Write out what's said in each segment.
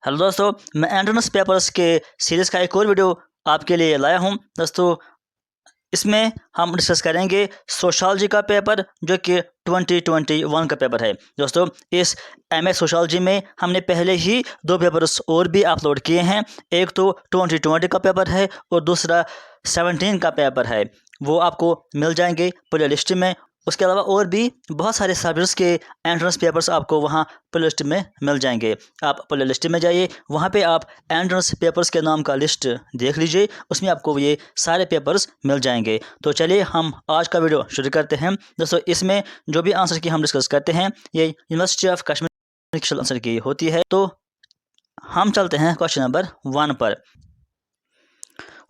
Hello दोस्तों, मैं entrance papers के सीरीज़ का एक और वीडियो आपके लिए लाया हूं। दोस्तों, इसमें हम डिस्कस करेंगे सोशोलॉजी का पेपर जो कि 2021 का पेपर है। दोस्तों, इस एमए सोशोलॉजी में हमने पहले ही दो पेपर्स और भी अपलोड किए हैं। एक तो 2020 का पेपर है और दूसरा 17 का पेपर है। वो आपको मिल जाएंगे प्ले लिस्ट में। उसके अलावा और भी बहुत सारे सब्जेक्ट्स के एंट्रेंस पेपर्स आपको वहाँ प्ले लिस्ट में मिल जाएंगे। आप प्ले लिस्ट में जाइए, वहाँ पे आप एंट्रेंस पेपर्स के नाम का लिस्ट देख लीजिए, उसमें आपको ये सारे पेपर्स मिल जाएंगे। तो चलिए हम आज का वीडियो शुरू करते हैं। दोस्तों, इसमें जो भी आंसर की हम डिस्कस करते हैं ये यूनिवर्सिटी ऑफ कश्मीर आंसर की होती है। तो हम चलते हैं क्वेश्चन नंबर 1 पर।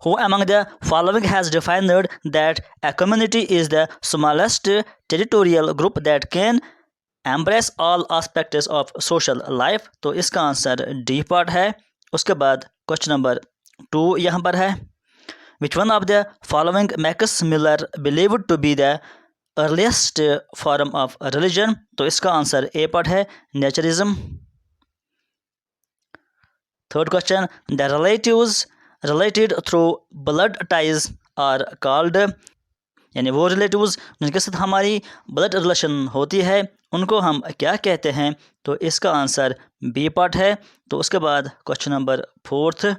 Who among the following has defined that a community is the smallest territorial group that can embrace all aspects of social life? तो इसका आंसर डी पार्ट है। उसके बाद क्वेश्चन नंबर 2 यहाँ पर है। Which one of the following makes Miller believed to be the earliest form of religion? तो इसका आंसर ए पार्ट है, naturism. Third question, the relatives related through blood ties are called, यानी वो relatives जिनके साथ हमारी ब्लड रिलेशन होती है उनको हम क्या कहते हैं? तो इसका आंसर बी पार्ट है। तो उसके बाद question number 4,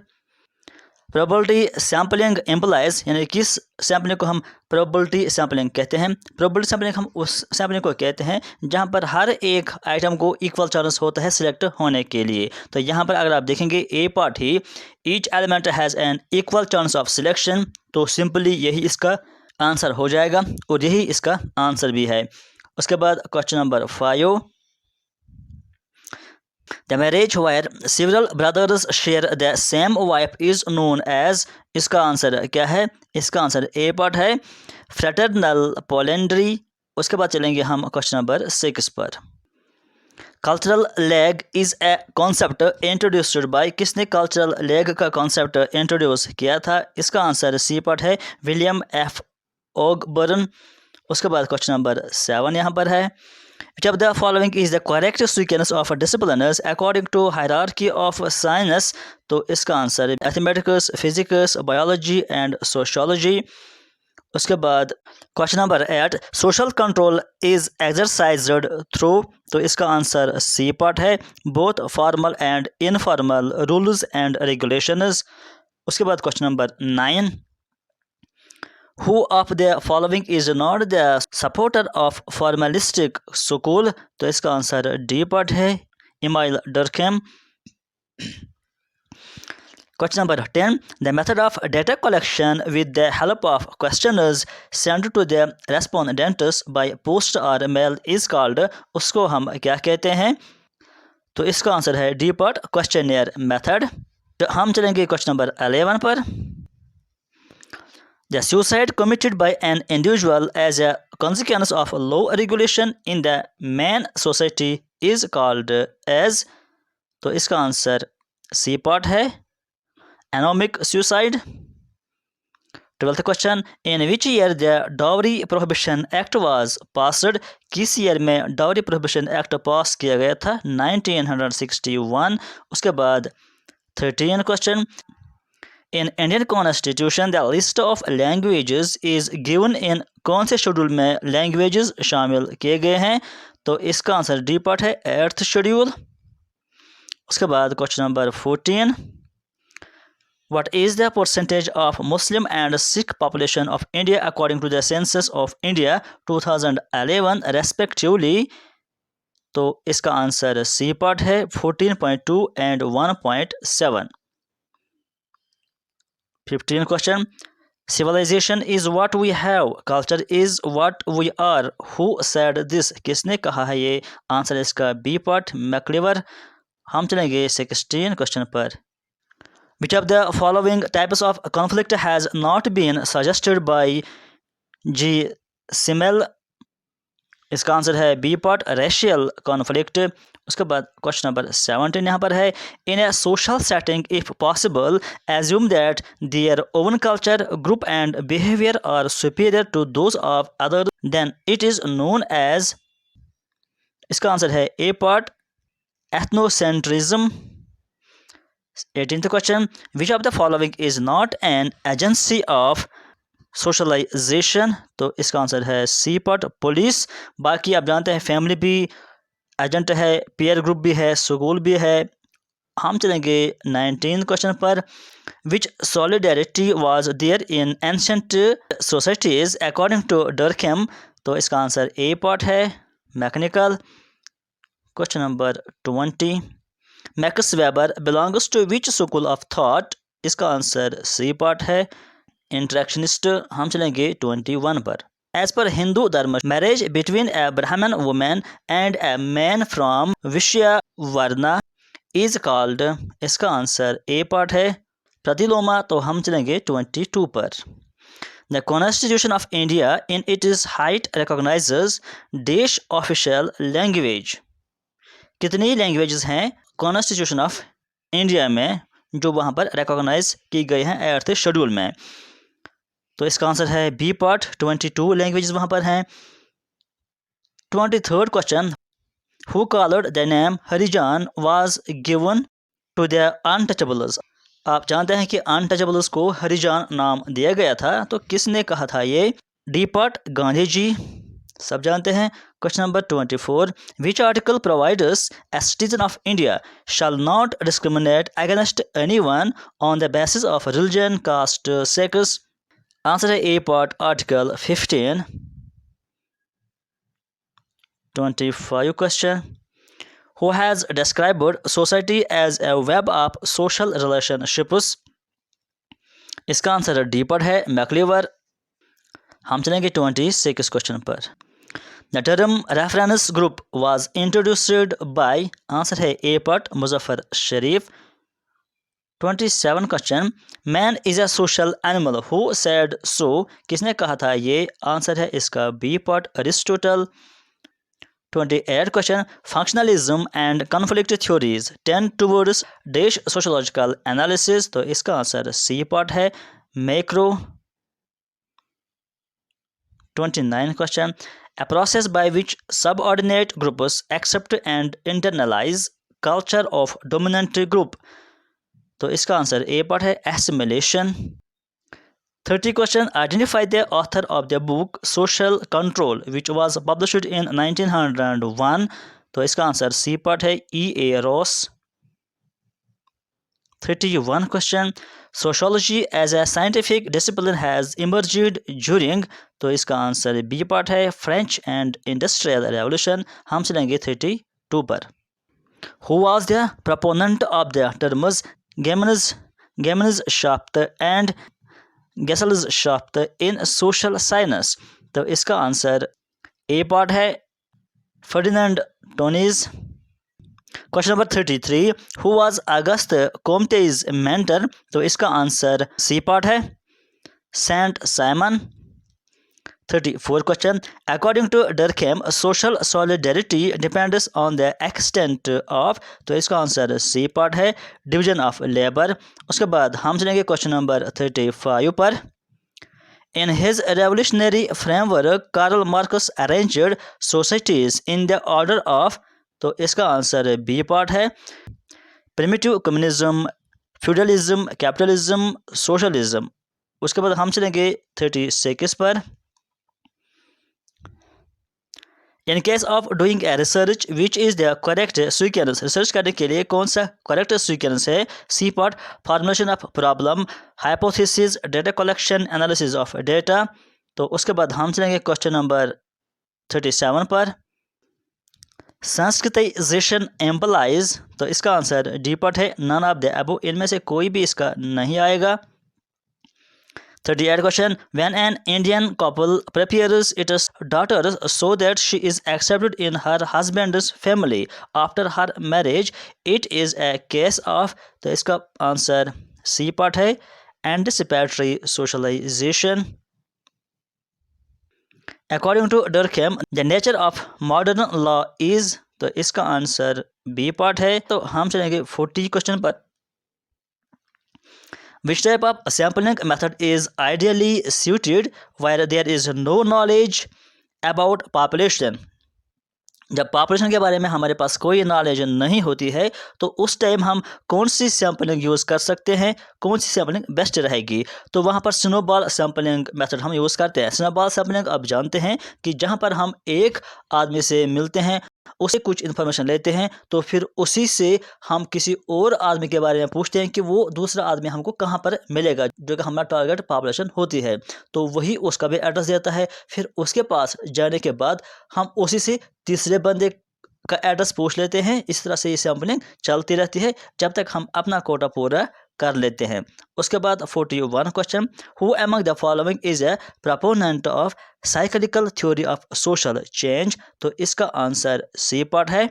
probability sampling employs, यानी किस सैम्पलिंग को हम प्रोबेबिलिटी सैम्पलिंग कहते हैं? प्रोबेबिलिटी सैम्पलिंग हम उस सैम्पलिंग को कहते हैं जहां पर हर एक आइटम को इक्वल चांस होता है सिलेक्ट होने के लिए। तो यहाँ पर अगर आप देखेंगे ए पार्ट ही, each element has an equal chance of selection, तो सिंपली यही इसका आंसर हो जाएगा और यही इसका आंसर भी है। उसके बाद question number 5, The marriage where several brothers share the same wife is known as, इसका आंसर क्या है? इसका आंसर ए पार्ट है, फ्रेटर्नल पोलेंड्री। उसके बाद चलेंगे हम क्वेश्चन नंबर 6 पर। Cultural lag is a concept introduced by, किसने कल्चरल लैग का कॉन्सेप्ट इंट्रोड्यूस किया था? इसका आंसर सी पार्ट है, विलियम एफ ओगबर्न। उसके बाद क्वेश्चन नंबर 7 यहाँ पर है। Which of the following is the correct sequence of disciplines according to hierarchy of science? तो इसका answer mathematics, physics, biology and sociology. उसके बाद question number 8, social control is exercised through, तो इसका आंसर सी पार्ट है, both formal and informal rules and regulations. उसके बाद question number 9, Who of the following is not the supporter of formalistic school? तो इसका answer D part है, Emile Durkheim. Question number 10, the method of data collection with the help of questionnaires sent to the respondents by post or mail is called, उसको हम क्या कहते हैं? तो इसका आंसर है डी पार्ट, क्वेश्चनियर मेथड। तो हम चलेंगे क्वेश्चन नंबर 11 पर। The suicide committed by an individual as a consequence of low regulation in the main society is called as, तो इसका आंसर सी पार्ट है, anomic suicide. 12th question, in which year the dowry prohibition act was passed, किस year में dowry prohibition act पास किया गया था? 1961। उसके बाद 13 question, in Indian constitution the list of languages is given in, कौन से शेड्यूल में लैंग्वेजेस शामिल किए गए हैं? तो इसका आंसर डी पार्ट है, 8th शेड्यूल। उसके बाद question number 14, what is the percentage of Muslim and Sikh population of India according to the census of India 2011 respectively? तो इसका आंसर सी पार्ट है, 14.2 and 1.7। 15 question, civilization is what we have, culture is what we are, who said this? किसने कहा है ये? Answer इसका B part, मैक्लिवर। हम चलेंगे 16 क्वेश्चन पर। Which of the following types of conflict has not been suggested by G. Simmel? इसका answer है बी पार्ट, रेशियल कॉन्फ्लिक्ट। उसके बाद क्वेश्चन नंबर 17 यहाँ पर है, in a social setting if possible assume that their own culture group and behaviour are superior to those of other then it is known as, इसका answer है A part, ethnocentrism. 18th question, which of the following is not an agency of socialisation? तो इसका answer है C part, police. बाकी आप जानते हैं family भी एजेंट है, पीयर ग्रुप भी है, स्कूल भी है। हम चलेंगे 19 क्वेश्चन पर, which solidarity was there in ancient societies according to Durkheim? तो इसका आंसर ए पार्ट है, mechanical. Question number 20, Max Weber belongs to which school of thought? इसका आंसर सी पार्ट है, इंटरेक्शनिस्ट। हम चलेंगे 21 पर, एज पर हिंदू धर्म marriage between a Brahmin women and a man from Vaishya varna is called? इसका आंसर ए पार्ट है, प्रतिलोमा। तो हम चलेंगे 22 पर, the constitution of India in it is eighth recognises देश ऑफिशियल लैंग्वेज? कितनी लैंग्वेजेस हैं कॉन्स्टिट्यूशन ऑफ इंडिया में जो वहाँ पर रिकॉग्नाइज की गई हैं 8th शेड्यूल में? तो इसका आंसर है बी पार्ट, 22 लैंग्वेजेस वहाँ पर हैं। 23rd question, who called the name Harijan was given to the untouchables? आप जानते हैं कि अनटचेबल्स को हरिजान नाम दिया गया था, तो किसने कहा था ये? डी पार्ट, गांधी जी, सब जानते हैं। Question number 24, which article providers a citizen of India shall not discriminate against anyone on the basis of religion, caste, sex? Answer है A part, article 15। 25 question, who has described society as a web of social relationships? इसका answer है D part है, MacIver. हम चलेंगे 26 question पर, the term reference group was introduced by? Answer है A part, Muzafer Sherif. 27 question, man is a social animal who said so? किसने कहा था ये? आंसर है इसका B part, Aristotle. 28 question, functionalism and conflict theories tend towards dash sociological analysis? तो इसका answer C part है, macro. 29 question, a process by which subordinate groups accept and internalize culture of dominant group? तो इसका answer A part है, assimilation। 30 question, identify the author of the book social control which was published in 1901? तो इसका answer C part है, E.A. Ross. 31 question, sociology as a scientific discipline has emerged during? तो इसका answer B part है, French and industrial revolution. हम चलेंगे 32 पर, who was the proponent of the terms Gemeinschaft and Gesellschaft in social science? तो इसका answer A part है, Ferdinand Tonnies. Question number 33, who was Auguste Comte's mentor? तो इसका answer C part है, Saint Simon. 34 question, according to Durkheim social solidarity depends on the extent of? तो इसका answer C part है, division of labour. उसके बाद हम चलेंगे क्वेश्चन नंबर 35 पर, in his revolutionary framework Karl Marx arranged societies in the order of? तो इसका आंसर बी पार्ट है, primitive communism, feudalism, capitalism, socialism. उसके बाद हम चलेंगे 36 पर, in case of doing a research which is the correct sequence? Research करने के लिए कौन सा करेक्ट सीक्वेंस है? C part, formulation of problem, hypothesis, data collection, analysis of data. तो उसके बाद हम चलेंगे क्वेश्चन नंबर 37 पर, संस्कृताइजेशन एम्पलाइज? तो इसका आंसर डी पार्ट है, नन ऑफ द अबव। इनमें से कोई भी इसका नहीं आएगा। 38 question, when an Indian couple prepares its daughter so that she is accepted in her husband's family after her marriage it is a case of? तो इसका आंसर सी पार्ट है, anticipatory socialisation. According to Durkheim the nature of modern law is? तो इसका answer B part है। तो हम चलेंगे 40 question पर, which type of sampling method is ideally suited where there is no knowledge about population? जब population के बारे में हमारे पास कोई नॉलेज नहीं होती है तो उस टाइम हम कौन सी सैम्पलिंग यूज़ कर सकते हैं, कौन सी सैम्पलिंग बेस्ट रहेगी। तो वहाँ पर स्नोबॉल सैम्पलिंग मेथड हम यूज़ करते हैं। स्नोबॉल सैम्पलिंग आप जानते हैं कि जहाँ पर हम एक आदमी से मिलते हैं, उससे कुछ इन्फॉर्मेशन लेते हैं, तो फिर उसी से हम किसी और आदमी के बारे में पूछते हैं कि वो दूसरा आदमी हमको कहाँ पर मिलेगा, जो कि हमारा टारगेट पॉपुलेशन होती है। तो वही उसका भी एड्रेस देता है। फिर उसके पास जाने के बाद हम उसी से तीसरे बंदे का एड्रेस पूछ लेते हैं। इस तरह से ये सैम्पलिंग चलती रहती है जब तक हम अपना कोटा पूरा कर लेते हैं। उसके बाद 41 question, who among the following is a proponent of cyclical theory of social change. तो इसका आंसर सी पार्ट है।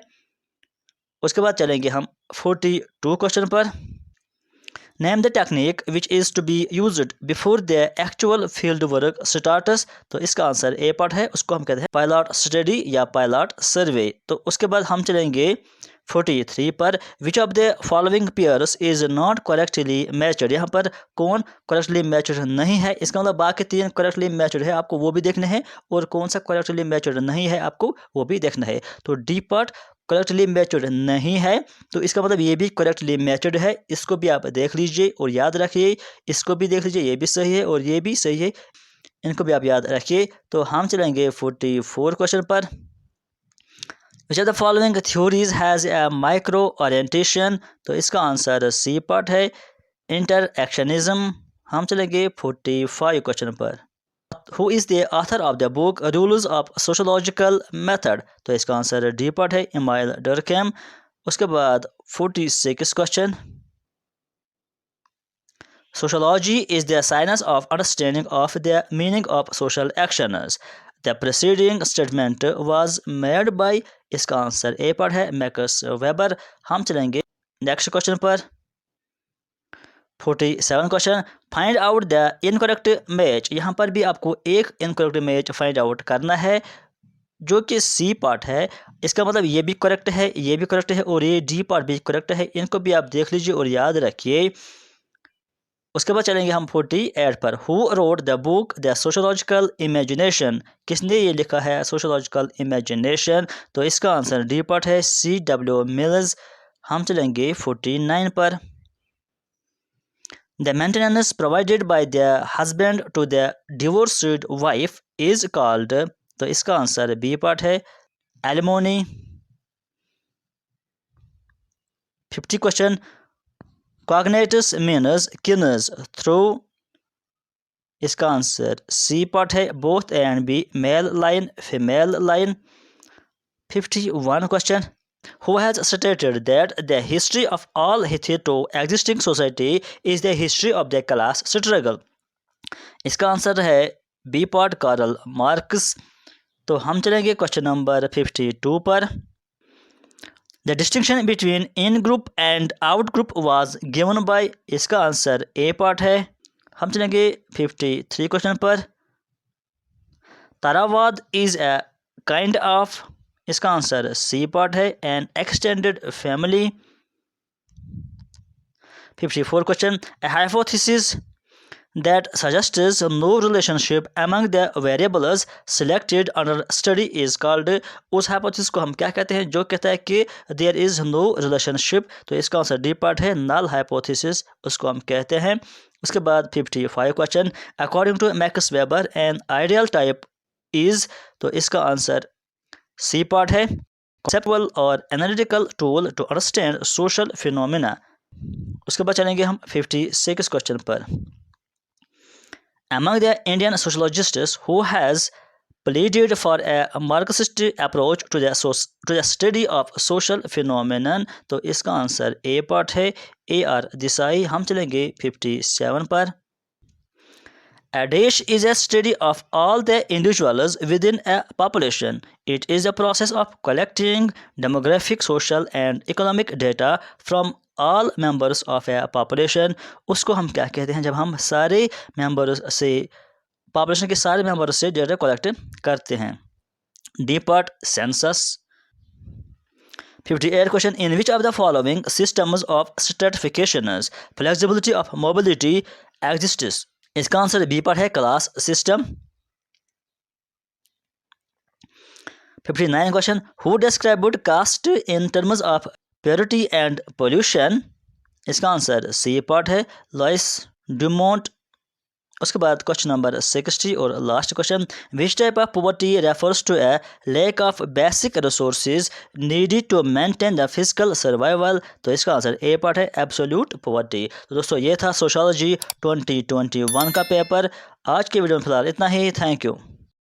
उसके बाद चलेंगे हम 42 क्वेश्चन पर, name the technique which is to be used before the actual field work starts. तो इसका आंसर ए पार्ट है, उसको हम कहते हैं पायलट स्टडी या पायलट सर्वे। तो उसके बाद हम चलेंगे 43 पर, विच of the following pairs is not correctly matched. यहाँ पर कौन करेक्टली मैच्ड नहीं है, इसका मतलब बाकी 3 करेक्टली मैच्ड है, आपको वो भी देखना है, और कौन सा करेक्टली मैच्ड नहीं है आपको वो भी देखना है। तो डी पार्ट करेक्टली मैच्ड नहीं है, तो इसका मतलब ये भी करेक्टली मैच्ड है। इसको भी आप देख लीजिए और याद रखिए, इसको भी देख लीजिए, ये भी सही है और ये भी सही है, इनको भी आप याद रखिए। तो हम चलेंगे 44 क्वेश्चन पर, विच of the following theories has a micro orientation. तो इसका आंसर सी पार्ट है, इंटरएक्शनिज्म। हम चलेंगे 45 क्वेश्चन पर, who is the author of the book rules of sociological method. तो इसका आंसर डी पार्ट है, इमाइल डरकैम। उसके बाद 46 question, sociology is the science of understanding of the meaning of social actions. The preceding statement was made by. इसका answer A part है, max weber. हम चलेंगे next question पर, 47 question, find out the incorrect match. यहाँ पर भी आपको एक इनकरेक्ट मैच फाइंड आउट करना है, जो कि सी पार्ट है। इसका मतलब ये भी करेक्ट है, ये भी करेक्ट है, और ये डी पार्ट भी करेक्ट है। इनको भी आप देख लीजिए और याद रखिए। उसके बाद चलेंगे हम 48 पर, who wrote the book the sociological imagination. किसने ये लिखा है सोशोलॉजिकल इमेजिनेशन। तो इसका आंसर डी पार्ट है, C.W. मिल्स। हम चलेंगे 49 पर, the maintenance provided by the husband to the divorced wife is called. तो इसका आंसर बी पार्ट है, alimony. 50 question, cognates means kins through. इसका आंसर सी पार्ट है, both and B, male line female line. 51 question, who has stated that the history of all hitherto existing society is the history of the class struggle। इसका answer है B part, Karl Marx. तो हम चलेंगे question number 52 पर, the distinction between in group and out group was given by. इसका answer A part है। हम चलेंगे 53 क्वेश्चन पर, तारावाद इज ए काइंड ऑफ। इसका आंसर सी पार्ट है, N extended family. 54 question, A hypothesis that suggests no relationship among the variables selected under study is called। उस hypothesis को हम क्या कहते हैं, जो कहता है कि there is no relationship। तो इसका आंसर डी पार्ट है, null hypothesis उसको हम कहते हैं। उसके बाद 55 question, according to Max Weber an ideal type is. तो इसका आंसर सी पार्ट है, conceptual और analytical tool to understand social phenomena। उसके बाद चलेंगे हम 56 क्वेश्चन पर, among the Indian sociologists who has pleaded for a Marxist approach to the study of social phenomenon। तो इसका आंसर ए पार्ट है, A.R. देसाई। हम चलेंगे 57 पर, a dish is a study of all the individuals within a population। It is a process of collecting demographic, social and economic data from all members of a population। उसको हम क्या कहते हैं, जब हम सारे मेंबर्स से, पॉपुलेशन के सारे मेंबर्स से डेटा कलेक्ट करते हैं। D part, census. 58 question, in which of the following systems of stratifications flexibility of mobility exists. इसका आंसर बी पार्ट है, class system. 59 question, who described caste in terms of purity and pollution? इसका answer C part है, Louis Dumont. उसके बाद question number 60 और last question, which type of poverty refers to a lack of basic resources needed to maintain the physical survival? तो इसका answer A part है, absolute poverty. तो दोस्तों ये था सोशियोलॉजी 2021 का पेपर। आज के वीडियो में फिलहाल इतना ही। Thank you.